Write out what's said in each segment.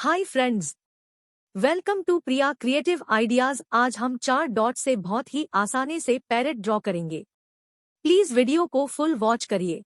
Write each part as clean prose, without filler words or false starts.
Hi friends, welcome to Priya creative ideas. आज हम 4 dot से बहुत ही आसानी से पैरेट ड्रॉ करेंगे। प्लीज वीडियो को फुल वॉच करिए।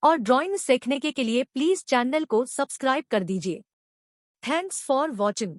और ड्राइंग सीखने के लिए प्लीज चैनल को सब्सक्राइब कर दीजिए। Thanks for watching.